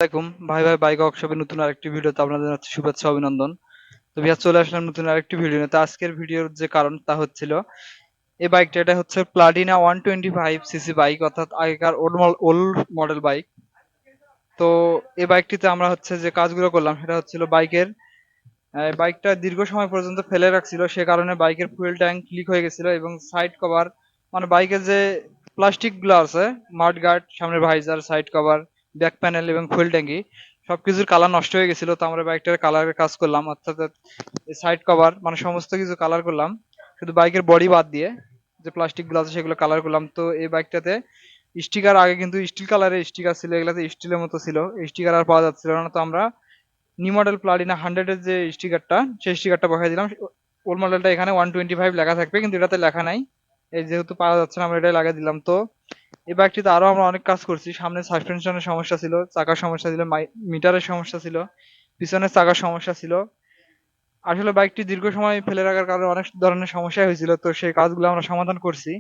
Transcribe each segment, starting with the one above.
আসসালামাইকুম ভাই ভাই বাইক ওয়ার্কশপের নতুন আরেকটি ভিডিওতে আপনাদের জানাচ্ছি শুভেচ্ছা অভিনন্দন। তো ভিউয়ার্স চলে আসলাম নতুন আরেকটি ভিডিও নিয়ে। তো আজকের ভিডিওর যে কারণ তা হচ্ছিল এই বাইকটা, এটা হচ্ছে প্লাটিনা 125 সিসি বাইক, অর্থাৎ আগেকার ওল্ড মডেল বাইক। তো এই বাইকটিতে আমরা হচ্ছে যে কাজগুলো করলাম সেটা হচ্ছিল বাইকের বাইকটা দীর্ঘ সময় পর্যন্ত ফেলে রাখছিল, সে কারণে বাইকের ফুয়েল ট্যাঙ্ক লিক হয়ে গেছিল এবং সাইড কভার, মানে বাইকের যে প্লাস্টিক গুলো আছে, মাড গার্ড, সামনের visor, side cover, back panel এবং ফুয়েল ট্যাঙ্কি সবকিছুর কালার নষ্ট হয়ে গেছিল। তো আমরা বাইকটার কালারের কাজ করলাম, অর্থাৎ সাইড কভার মানে সমস্ত কিছু কালার করলাম, শুধু বাইকের বডি বাদ দিয়ে যে প্লাস্টিক গুলো আছে সেগুলো কালার করলাম। তো এই বাইকটাতে স্টিকার, আগে কিন্তু স্টিল কালারের স্টিকার ছিল, এগুলাতে স্টিলের মতো ছিল, স্টিকার আর পাওয়া যাচ্ছিল না। তো আমরা নিউ মডেল প্লাটিনা 100 এর যে স্টিকারটা, সেই স্টিকারটা বসাই দিলাম। ওল্ড মডেলটা এখানে 125 লেখা থাকবে, কিন্তু এটাতে লেখা নাই, এই যেহেতু পাওয়া যাচ্ছে না আমরা এটাই লাগিয়ে দিলাম। তো এই বাইকটিতে আরো আমরা অনেক কাজ করছি। সামনে সাসপেনশনের সমস্যা ছিল, চাকার সমস্যা ছিল, মিটারের সমস্যা ছিল, পিছনের চাকার সমস্যা ছিল। আসলে বাইকটি দীর্ঘ সময় ফেলে রাখার কারণে অনেক ধরনের সমস্যা হয়েছিল, তো সেই কাজগুলো আমরা সমাধান করছি।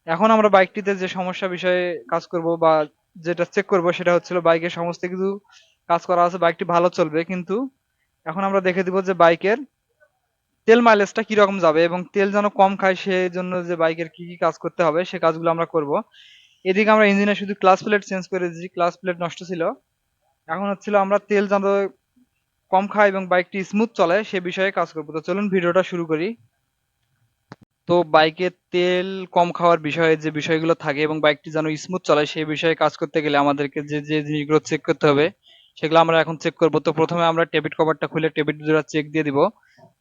এখন আমরা বাইকটিতে যে সমস্যা বিষয়ে কাজ করব বা যেটা চেক করব সেটা হচ্ছিল বাইকের সমস্ত কিছু কাজ করা আছে, বাইকটি ভালো চলবে, কিন্তু এখন আমরা দেখে দিব যে বাইকের তেল মাইলেজটা কিরকম যাবে এবং তেল যেন কম খায়, সেই জন্য যে বাইকের কি কি কাজ করতে হবে সে কাজগুলো আমরা করব। এদিকে আমরা ইঞ্জিনে শুধু ক্লাচ প্লেট চেঞ্জ করে দিয়েছি, ক্লাচ প্লেট নষ্ট ছিল। এখন হচ্ছিল আমরা তেল যেন কম খায় এবং বাইকটি স্মুথ চলে সে বিষয়ে কাজ করবো। তো চলুন ভিডিওটা শুরু করি। তো বাইকের তেল কম খাওয়ার বিষয়ে যে বিষয়গুলো থাকে এবং বাইকটি যেন স্মুথ চলে সেই বিষয়ে কাজ করতে গেলে আমাদেরকে যে যে জিনিসগুলো চেক করতে হবে সেগুলো আমরা এখন চেক করব। তো প্রথমে আমরা টেবিট কভারটা খুলে টেবিট দুটো চেক দিয়ে দিব,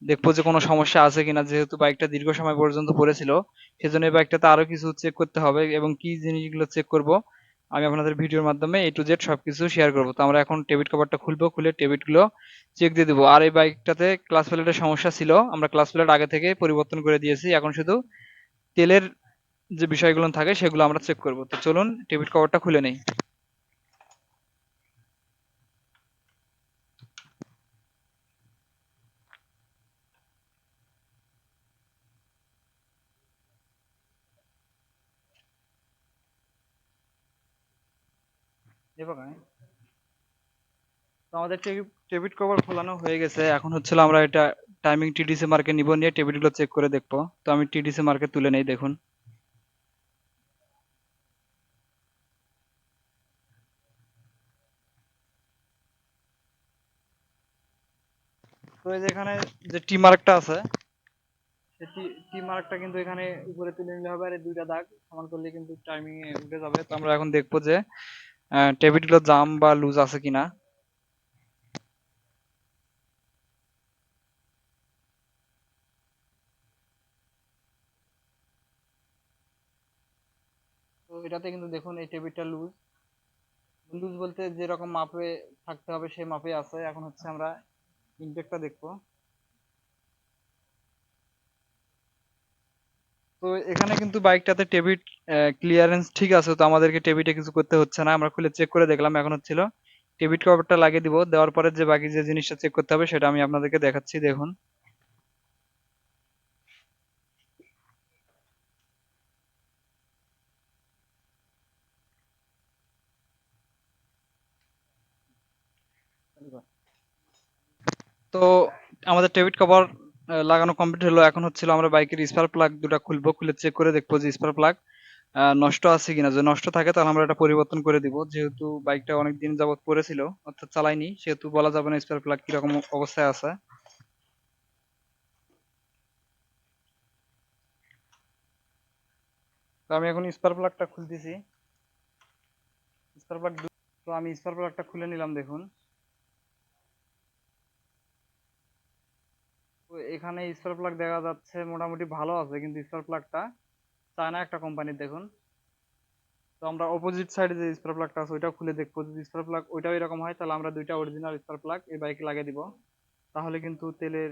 দেখবো যে কোনো সমস্যা আছে কিনা। যেহেতু বাইকটা দীর্ঘ সময় পর্যন্ত পড়েছিল সেজন্য এই বাইকটাতে আরো কিছু চেক করতে হবে, এবং কি জিনিসগুলো চেক করব আমি আপনাদের ভিডিওর মাধ্যমে A to Z সবকিছু শেয়ার করব। তো আমরা এখন টেবিট কভারটা খুলবো, খুলে টেবিট গুলো চেক দিয়ে দেবো। আর এই বাইকটাতে ক্লাচ প্লেটের সমস্যা ছিল, আমরা ক্লাচ প্লেট আগে থেকে পরিবর্তন করে দিয়েছি, এখন শুধু তেলের যে বিষয়গুলো থাকে সেগুলো আমরা চেক করব। তো চলুন টেবিট কভারটা খুলে নেই। তো আমাদের টেবিট কভার খোলানো হয়ে গেছে, এখন হচ্ছিল আমরা এটা টাইমিং TDC মার্কে নিব, নিয়ে টেবিট গুলো চেক করে দেখবো। তো আমি TDC মার্কে তুলে নেই, দেখুন। তো এই যে এখানে যে টি মার্কটা আছে, সেই টি মার্কটা কিন্তু এখানে উপরে তুলে নিলে হবে, আর এই দুইটা দাগ সমান করলে কিন্তু টাইমিং এ উঠে যাবে। তো আমরা এখন দেখবো যে টেবিট গুলো জাম বা লুজ আছে কিনা। তো এটাতে কিন্তু দেখুন এই টেবিটটা লুজ, লুজ বলতে যেরকম মাপে থাকতে হবে সেই মাপে আছে। এখন হচ্ছে আমরা ইনটেকটা দেখবো। তো এখানে কিন্তু বাইকটাতে টেবিট ক্লিয়ারেন্স ঠিক আছে, তো আমাদেরকে টেবিটে কিছু করতে হচ্ছে না। আমরা খুলে চেক করে দেখলাম, এখন হচ্ছিল টেবিট কভারটা লাগিয়ে দিব, দেওয়ার পরে যে বাকি যে জিনিসটা চেক করতে হবে সেটা আমি আপনাদেরকে দেখাচ্ছি, দেখুন। তো আমাদের টেবিট কভার লাগানো কমপ্লিট হলো। এখন হচ্ছিল আমরা বাইকের স্পার্ক প্লাগ দুটো খুলবো, খুলে চেক করে দেখবো যে স্পার্ক প্লাগ নষ্ট আছে কিনা। যদি নষ্ট থাকে তাহলে আমরা এটা পরিবর্তন করে দিব, যেহেতু বাইকটা অনেক দিন যাবত পড়েছিল অর্থাৎ চালাইনি, সেহেতু বলা যাবে না স্পার্ক প্লাগ কিরকম অবস্থায় আছে। তো আমি এখন স্পার্ক প্লাগটা খুলতেছি। স্পার্ক প্লাগ, তো আমি স্পার্ক প্লাগটা খুলে নিলাম, দেখুন। তো এখানে স্পার্ক প্লাগ দেখা যাচ্ছে মোটামুটি ভালো আছে, কিন্তু স্পার্ক প্লাগটা চায়না একটা কোম্পানির, দেখুন। তো আমরা অপোজিট সাইডে যে স্পার্ক প্লাগটা আছে ওইটাও খুলে দেখবো, যদি স্পার্ক প্লাগ ওইটাও এরকম হয় তাহলে আমরা দুইটা অরিজিনাল স্পার্ক প্লাগ এই বাইকে লাগিয়ে দিব। তাহলে কিন্তু তেলের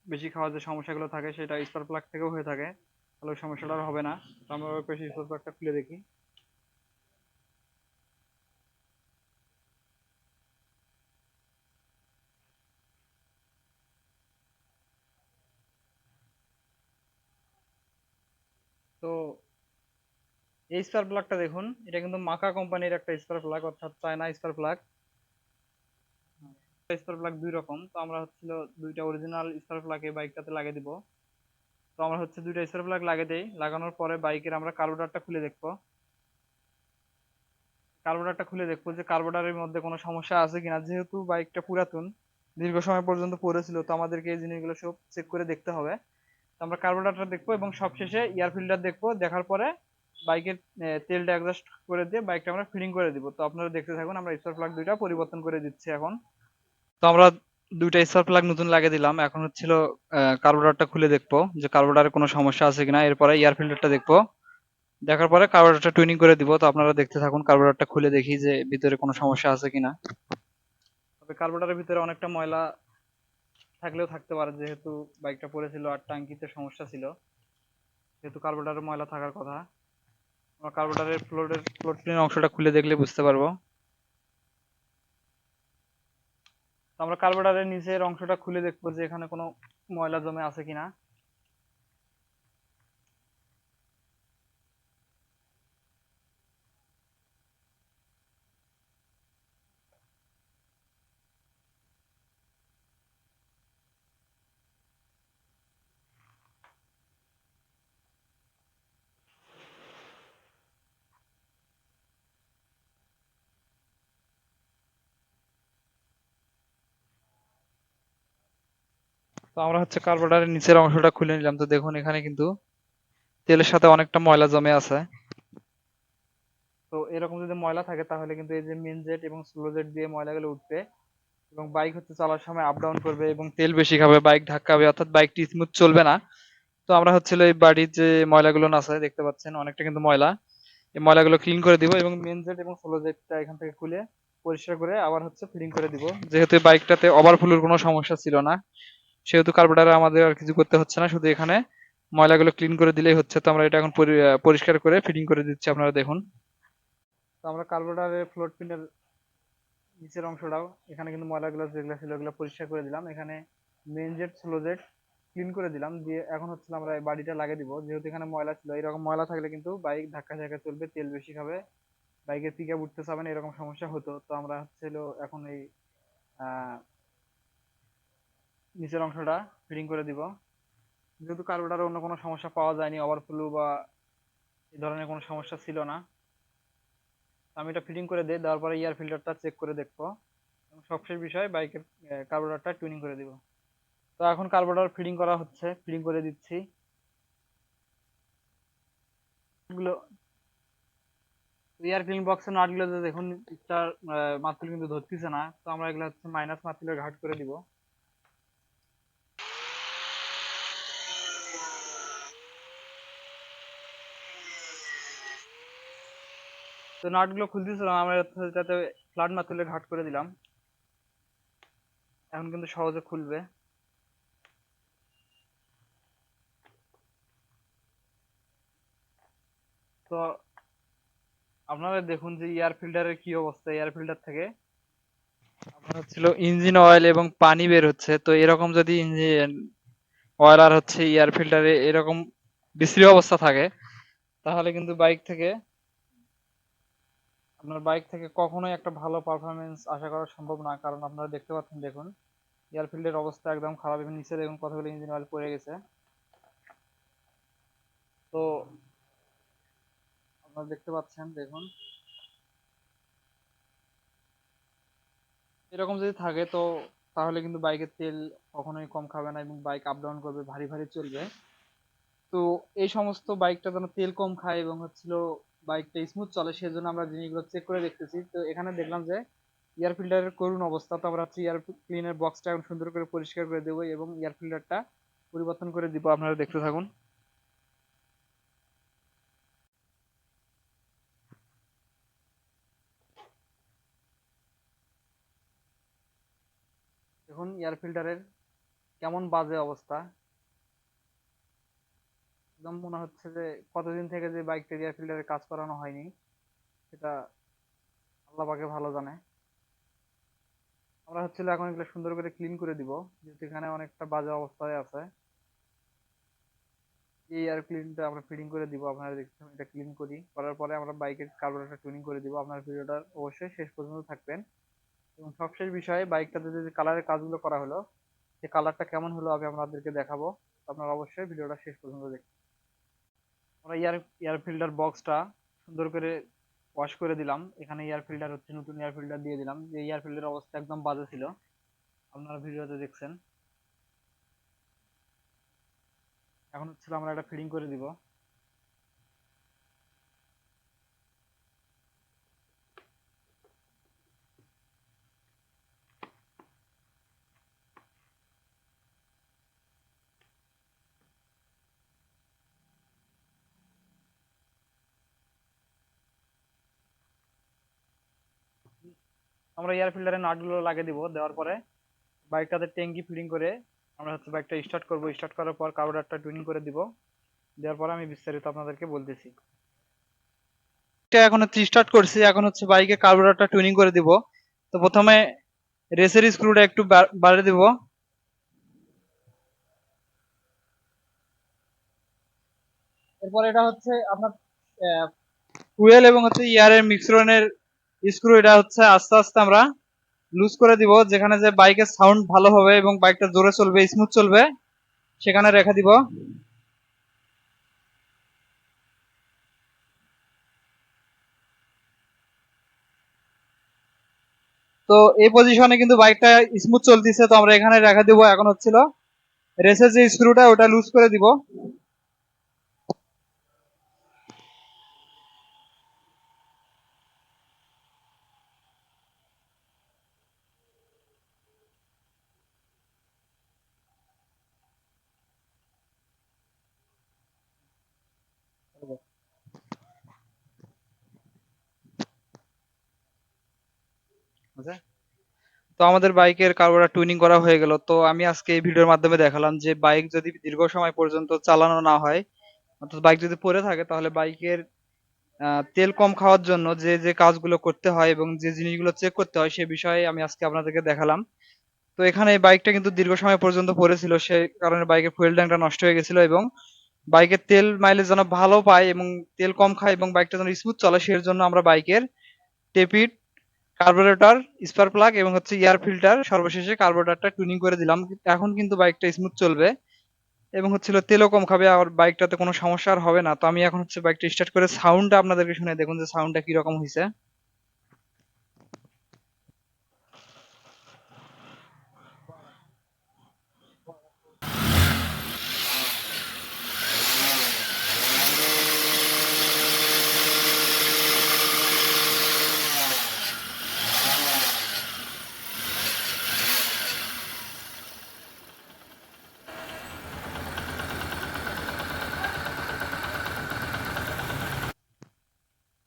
বেশি খাওয়ার যে সমস্যাগুলো থাকে সেটা স্পার্ক প্লাগ থেকেও হয়ে থাকে, তাহলে ওই সমস্যাটা আর হবে না। তো আমরা ওই পাশে স্পার্ক প্লাগটা খুলে দেখি। তো এই স্পার প্লাগটা দেখুন, এটা কিন্তু মাকা কোম্পানির একটা স্পার প্লাগ, অর্থাৎ China spare plug. Spare plug দুই রকম, তো আমরা হচ্ছিল দুইটা অরিজিনাল স্পার প্লাগ এই বাইকটাতে লাগিয়ে দিব। তো আমরা হচ্ছে দুইটা স্পার প্লাগ লাগিয়ে দেই, লাগানোর পরে বাইকের আমরা কার্বোরেটরটা খুলে দেখবো। কার্বোরেটরটা খুলে দেখবো যে কার্বোরেটরের মধ্যে কোনো সমস্যা আছে কিনা, যেহেতু বাইকটা পুরাতন, দীর্ঘ সময় পর্যন্ত পড়েছিল, তো আমাদেরকে এই জিনিসগুলো সব চেক করে দেখতে হবে। তো আমরা কার্বোরেটরটা দেখবো এবং সবশেষে এয়ার ফিল্টার দেখবো, দেখার পরে বাইকের তেলটা অ্যাডজাস্ট করে দিয়ে বাইকটা আমরা ফিটিং করে দিব। তো আপনারা দেখতে থাকুন, আমরা স্পার্ক প্লাগ দুইটা পরিবর্তন করে দিচ্ছি এখন। তো আমরা দুইটা স্পার্ক প্লাগ নতুন লাগিয়ে দিলাম, এখন হচ্ছিল কার্বোরেটরটা খুলে দেখবো যে কার্বোরেটরে কোনো সমস্যা আছে কিনা, এরপরে এয়ার ফিল্টারটা দেখবো, দেখার পরে কার্বোরেটরটা টুইনিং করে দিব। তো আপনারা দেখতে থাকুন, কার্বোরেটরটা খুলে দেখি যে ভিতরে কোনো সমস্যা আছে কিনা। তবে কার্বোরেটরের ভিতরে অনেকটা ময়লা থাকলেও থাকতে পারে, যেহেতু বাইকটা পড়েছিল আর টাঙ্কিতে সমস্যা ছিল, যেহেতু কার্বোরেটরে ময়লা থাকার কথা। আমরা কার্বোরেটরের ফ্লোর প্লেন অংশটা খুলে দেখলে বুঝতে পারবো। তো আমরা কার্বোরেটরের নিচের অংশটা খুলে দেখবো যে এখানে কোনো ময়লা জমে আছে কিনা। তো আমরা হচ্ছে কার্বোরেটরের নিচের অংশটা খুলে নিলাম। তো দেখুন এখানে কিন্তু তেলের সাথে অনেকটা ময়লা জমে আছে। তো এরকম যদি ময়লা থাকে তাহলে কিন্তু এই যে মেন জেট এবং স্লো জেট দিয়ে ময়লাগুলো উঠবে এবং বাইক হচ্ছে চালার সময় আপ ডাউন করবে এবং তেল বেশি খাবে, বাইক ধাক্কাবে, অর্থাৎ বাইকটি স্মুথ চলবে না। তো আমরা হচ্ছিল এই বাড়ির যে ময়লাগুলো আছে দেখতে পাচ্ছেন অনেকটা কিন্তু ময়লা, এই ময়লাগুলো ক্লিন করে দিব এবং মেন জেট এবং স্লো জেটটা এখান থেকে খুলে পরিষ্কার করে আবার হচ্ছে ফিটিং করে দিব। যেহেতু এই বাইকটাতে ওভারফ্লোর কোনো সমস্যা ছিল না, সেহেতু কার্বোরেটরে আমাদের আর কিছু করতে হচ্ছে না, শুধু এখানে ময়লাগুলো ক্লিন করে দিলেই হচ্ছে। তো আমরা এটা এখন পরিষ্কার করে ফিটিং করে দিচ্ছি, আপনারা দেখুন। তো আমরা কার্বোরেটরের ফ্লোর পিনের নিচের অংশটাও, এখানে কিন্তু ময়লাগুলো যেগুলো ছিল ওগুলো পরিষ্কার করে দিলাম, এখানে main jet slow jet clean করে দিলাম, দিয়ে এখন হচ্ছে আমরা এই বাড়িটা লাগিয়ে দিব। যেহেতু এখানে ময়লা ছিল, এরকম ময়লা থাকলে কিন্তু বাইক ধাক্কা ধাক্কা চলবে, তেল বেশি খাবে, বাইকের পিক আপ উঠতে চাবে না, এরকম সমস্যা হতো। তো আমরা হচ্ছিল এখন এই নিচের অংশটা ফিটিং করে দিব। যেহেতু কার্বোরেটরে অন্য কোনো সমস্যা পাওয়া যায়নি, ওভারফ্লো বা এই ধরনের কোনো সমস্যা ছিল না, আমি এটা ফিটিং করে দিই, দেওয়ার পরে এয়ার ফিল্টারটা চেক করে দেখবো এবং সবশেষ বিষয় বাইকের কার্বোরেটরটা টুনিং করে দিব। তো এখন কার্বোরেটর ফিটিং করা হচ্ছে, ফিটিং করে দিচ্ছি এগুলো। এয়ার ক্লিন বক্সের নাটগুলো যে দেখুন স্টার মার্কেল কিন্তু ধরতেছে না, তো আমরা এগুলো হচ্ছে মাইনাস মার্কেলের ঘাট করে দিব। তো নাটগুলো খুলতেছিলাম, আমরা এটাতে ফ্ল্যাট মার্কেলের ঘাট করে দিলাম, এখন কিন্তু সহজে খুলবে। তো আপনারা দেখুন যে এয়ার ফিল্টারের কি অবস্থা, এয়ার ফিল্টার থেকে আপনার হচ্ছিল ইঞ্জিন অয়েল এবং পানি বের হচ্ছে। তো এরকম যদি ইঞ্জিন অয়েল আর হচ্ছে এয়ার ফিল্টারে এরকম বিশ্রী অবস্থা থাকে, তাহলে কিন্তু আপনার বাইক থেকে কখনোই একটা ভালো পারফরমেন্স আশা করা সম্ভব না। কারণ আপনারা দেখতে পাচ্ছেন, দেখুন এয়ার ফিল্টারের অবস্থা একদম খারাপ এবং নিচে দেখুন কতগুলো ইঞ্জিন অয়েল পড়ে গেছে। তো আপনারা দেখতে পাচ্ছেন, দেখুন এরকম যদি থাকে তো তাহলে কিন্তু বাইকের তেল কখনোই কম খাবে না এবং বাইক আপ ডাউন করবে, ভারী ভারী চলবে। তো এই সমস্ত বাইকটা যেন তেল কম খায় এবং হচ্ছিল বাইকটা স্মুথ চলে, সেজন্য আমরা জিনিসগুলো চেক করে দেখতেছি। তো এখানে দেখলাম যে এয়ার ফিল্টারের করুণ অবস্থা। তো আমরা হচ্ছে এয়ার ক্লিনের বক্সটা এখন সুন্দর করে পরিষ্কার করে দেবো এবং এয়ার ফিল্টারটা পরিবর্তন করে দিব, আপনারা দেখতে থাকুন। দেখুন এয়ার ফিল্টারের কেমন বাজে অবস্থা, একদম মনে হচ্ছে যে কতদিন থেকে যে বাইকটা এয়ার ফিল্টারের কাজ করানো হয়নি, সেটা আল্লাহ পাকে ভালো জানে। আমরা হচ্ছিল এখন এগুলো সুন্দর করে ক্লিন করে দিব, যেহেতু এখানে অনেকটা বাজে অবস্থায় আছে। এই এয়ার ক্লিনটা আমরা ফিটিং করে দিব। আপনারা দেখছেন এটা ক্লিন করার পরে আমরা বাইকের কার্বোরেটর টিউনিং করে দিব। আপনার ভিডিওটা অবশ্যই শেষ পর্যন্ত থাকবেন। এবং সবশেষ বিষয়ে বাইকটাতে যে কালারের কাজগুলো করা হলো, সেই কালারটা কেমন হলো আমি আপনাদেরকে দেখাবো। আপনারা অবশ্যই ভিডিওটা শেষ পর্যন্ত দেখুন। আমরা এয়ার ফিল্টার বক্সটা সুন্দর করে ওয়াশ করে দিলাম। এখানে এয়ার ফিল্টার হচ্ছে নতুন এয়ার ফিল্টার দিয়ে দিলাম। যে এয়ার ফিল্টারের অবস্থা একদম বাজে ছিল, আপনারা ভিডিওতে দেখছেন। এখন হচ্ছে আমরা এটা ফিটিং করে দিব। আমরা এয়ার ফিল্টারের নাটগুলো লাগিয়ে দিব। দেওয়ার পরে বাইকটাতে ট্যাঙ্কি ফিটিং করে আমরা হচ্ছে বাইকটা স্টার্ট করব। স্টার্ট করার পর কার্বোরেটরটা টুনিং করে দিব। দেওয়ার পরে আমি বিস্তারিত আপনাদেরকে বলতেছি। এটা এখন হচ্ছে স্টার্ট করছি। এখন হচ্ছে বাইকের কার্বোরেটরটা টুনিং করে দিব। তো প্রথমে রেসের স্ক্রুটা একটু বাড়িয়ে দিব। এরপর এটা হচ্ছে আপনার ফুয়েল এবং হচ্ছে ইয়ারের মিশ্রণের স্ক্রু। এটা হচ্ছে আস্তে আস্তে আমরা লুজ করে দিব, যেখানে যে বাইকের সাউন্ড ভালো হবে এবং বাইকটা জোরে চলবে, স্মুথ চলবে, সেখানে রেখে দিব। তো এই পজিশনে কিন্তু বাইকটা স্মুথ চলতেছে, তো আমরা এখানে রেখে দিব। এখন হচ্ছিল রেসের যে স্ক্রুটা ওটা লুজ করে দিব। তো আমাদের বাইকের কার্বোরেটর টুনিং করা হয়ে গেল। তো আমি আজকে এই ভিডিওর মাধ্যমে দেখালাম যে বাইক যদি দীর্ঘ সময় পর্যন্ত চালানো না হয়, অর্থাৎ বাইক যদি পড়ে থাকে, তাহলে বাইকের তেল কম খাওয়ার জন্য যে যে কাজগুলো করতে হয় এবং যে জিনিসগুলো চেক করতে হয়, সে বিষয়ে আমি আজকে আপনাদেরকে দেখালাম। তো এখানে এই বাইকটা কিন্তু দীর্ঘ সময় পর্যন্ত পড়েছিল, সেই কারণে বাইকের ফুয়েল ট্যাঙ্কটা নষ্ট হয়ে গেছিল। এবং বাইকের তেল মাইলেজ যেন ভালো পায় এবং তেল কম খায় এবং বাইকটা যেন স্মুথ চলে, সেই জন্য আমরা বাইকের টেপিট, কার্বোরেটর, স্পার্ক প্লাগ এবং হচ্ছে এয়ার ফিল্টার, সর্বশেষে কার্বোরেটরটা টুনিং করে দিলাম। এখন কিন্তু বাইকটা স্মুথ চলবে এবং হচ্ছিল তেলও কম খাবে, আর বাইকটাতে কোনো সমস্যা আর হবে না। তো আমি এখন হচ্ছে বাইকটা স্টার্ট করে সাউন্ডটা আপনাদেরকে শুনে দেখুন যে সাউন্ডটা কিরকম হয়েছে।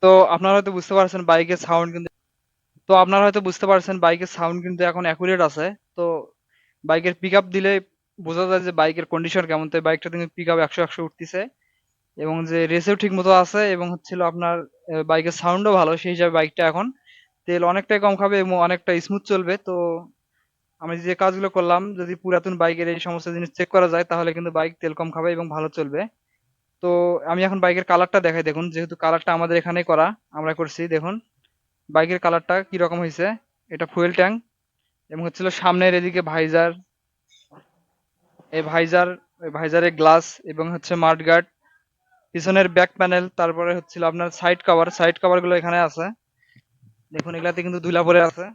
তো আপনারা হয়তো বুঝতে পারছেন বাইকের সাউন্ড কিন্তু তো আপনারা হয়তো বুঝতে পারছেন বাইকের সাউন্ড কিন্তু এখন অ্যাকুরেট আছে। তো বাইকের পিক আপ দিলে বোঝা যায় যে বাইকের কন্ডিশন কেমন। তো বাইকটা কিন্তু পিক আপ 100 উঠতেছে এবং যে রেসেও ঠিক মতো আছে এবং হচ্ছিল আপনার বাইকের সাউন্ডও ভালো। সেই হিসাবে বাইকটা এখন তেল অনেকটাই কম খাবে এবং অনেকটা স্মুথ চলবে। তো আমি যে কাজগুলো করলাম, যদি পুরাতন বাইকের এই সমস্ত জিনিস চেক করা যায়, তাহলে কিন্তু বাইক তেল কম খাবে এবং ভালো চলবে। তো আমি এখন বাইকের কালারটা দেখাই। দেখুন, যেহেতু কালারটা আমাদের এখানেই করা, আমরা করছি। দেখুন বাইকের কালারটা কি রকম হয়েছে। এটা ফুয়েল ট্যাঙ্ক এবং হচ্ছিল সামনের এদিকে ভাইজার, এই ভাইজারের গ্লাস এবং হচ্ছে মাডগার্ড, পিছনের ব্যাক প্যানেল, তারপরে হচ্ছিল আপনার সাইড কভার গুলো এখানে আছে। দেখুন এগুলাতে কিন্তু ধুলা পড়ে আছে।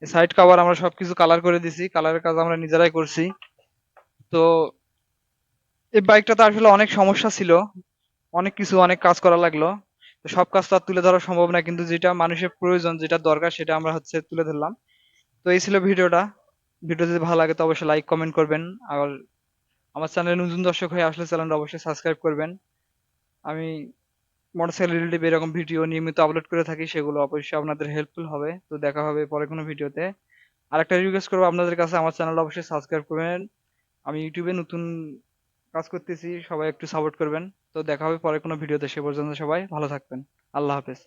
এই সাইড কভার আমরা সবকিছু কালার করে দিছি, কালারের কাজ আমরা নিজেরাই করছি। তো এই বাইকটাতে আসলে অনেক সমস্যা ছিল, অনেক কাজ করা লাগলো। তো সব কাজ তো আর তুলে ধরা সম্ভব না, কিন্তু যেটা মানুষের প্রয়োজন, যেটা দরকার, সেটা আমরা হচ্ছে তুলে ধরলাম। তো এই ছিল ভিডিওটা। ভিডিও যদি ভালো লাগে তো অবশ্যই লাইক কমেন্ট করবেন। আর আমার চ্যানেলে নতুন দর্শক হয়ে আসলে চ্যানেলটা অবশ্যই সাবস্ক্রাইব করবেন। আমি মোটরসাইকেল রিলেটেড এরকম ভিডিও নিয়মিত আপলোড করে থাকি, সেগুলো অবশ্যই আপনাদের হেল্পফুল হবে। তো দেখা হবে পরে কোনো ভিডিওতে। আর একটা রিকোয়েস্ট করবো আপনাদের কাছে, আমার চ্যানেলটা অবশ্যই সাবস্ক্রাইব করবেন। আমি ইউটিউবে নতুন কাজ করতেছি, সবাই একটু সাপোর্ট করবেন। তো দেখা হবে পরে কোনো ভিডিওতে। সে পর্যন্ত সবাই ভালো থাকবেন। আল্লাহ হাফেজ।